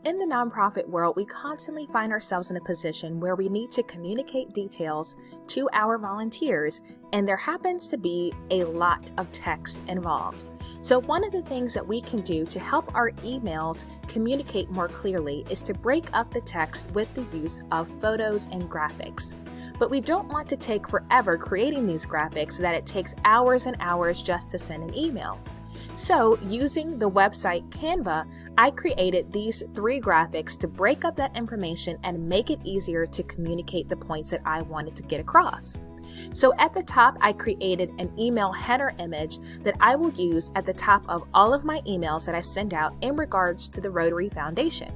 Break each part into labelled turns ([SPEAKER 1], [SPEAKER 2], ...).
[SPEAKER 1] In the nonprofit world, we constantly find ourselves in a position where we need to communicate details to our volunteers, and there happens to be a lot of text involved. So one of the things that we can do to help our emails communicate more clearly is to break up the text with the use of photos and graphics. But we don't want to take forever creating these graphics that it takes hours and hours just to send an email. So using the website Canva, I created these 3 graphics to break up that information and make it easier to communicate the points that I wanted to get across. So at the top, I created an email header image that I will use at the top of all of my emails that I send out in regards to the Rotary Foundation.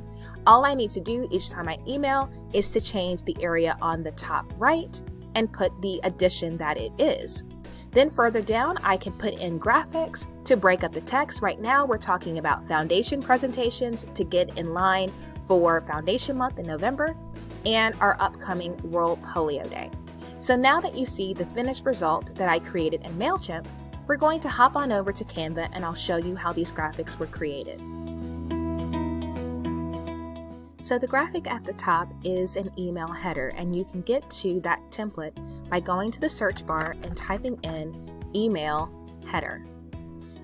[SPEAKER 1] All I need to do each time I email is to change the area on the top right and put the addition that it is. Then further down, I can put in graphics to break up the text. Right now, we're talking about foundation presentations to get in line for Foundation Month in November and our upcoming World Polio Day. So now that you see the finished result that I created in MailChimp, we're going to hop on over to Canva and I'll show you how these graphics were created. So the graphic at the top is an email header, and you can get to that template by going to the search bar and typing in email header.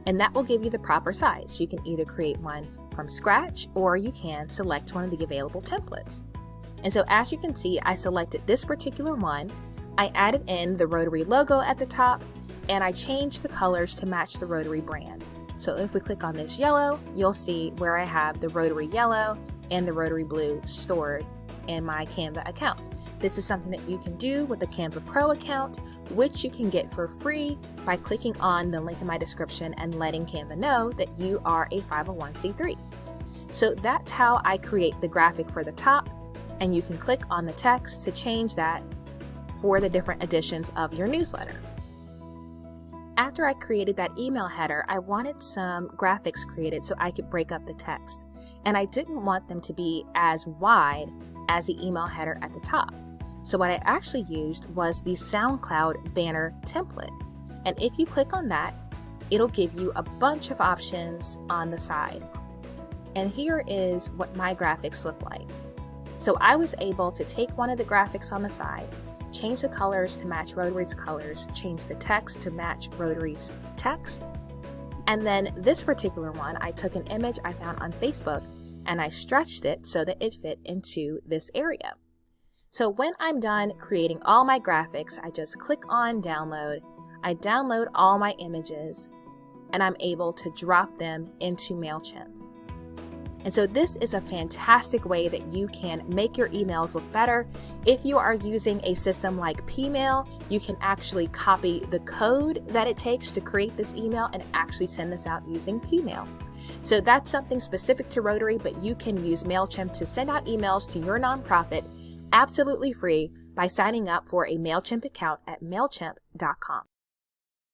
[SPEAKER 1] And that will give you the proper size. You can either create one from scratch or you can select one of the available templates. And so as you can see, I selected this particular one. I added in the Rotary logo at the top and I changed the colors to match the Rotary brand. So if we click on this yellow, you'll see where I have the Rotary yellow and the Rotary blue stored in my Canva account. This is something that you can do with the Canva Pro account, which you can get for free by clicking on the link in my description and letting Canva know that you are a 501c3. So that's how I create the graphic for the top, and you can click on the text to change that for the different editions of your newsletter. After I created that email header, I wanted some graphics created so I could break up the text. And I didn't want them to be as wide as the email header at the top. So what I actually used was the SoundCloud banner template. And if you click on that, it'll give you a bunch of options on the side. And here is what my graphics look like. So I was able to take one of the graphics on the side, change the colors to match Rotary's colors, change the text to match Rotary's text. And then this particular one, I took an image I found on Facebook and I stretched it so that it fit into this area. So when I'm done creating all my graphics, I just click on download. I download all my images and I'm able to drop them into MailChimp. And so this is a fantastic way that you can make your emails look better. If you are using a system like Pmail, you can actually copy the code that it takes to create this email and actually send this out using Pmail. So that's something specific to Rotary, but you can use MailChimp to send out emails to your nonprofit absolutely free by signing up for a MailChimp account at MailChimp.com.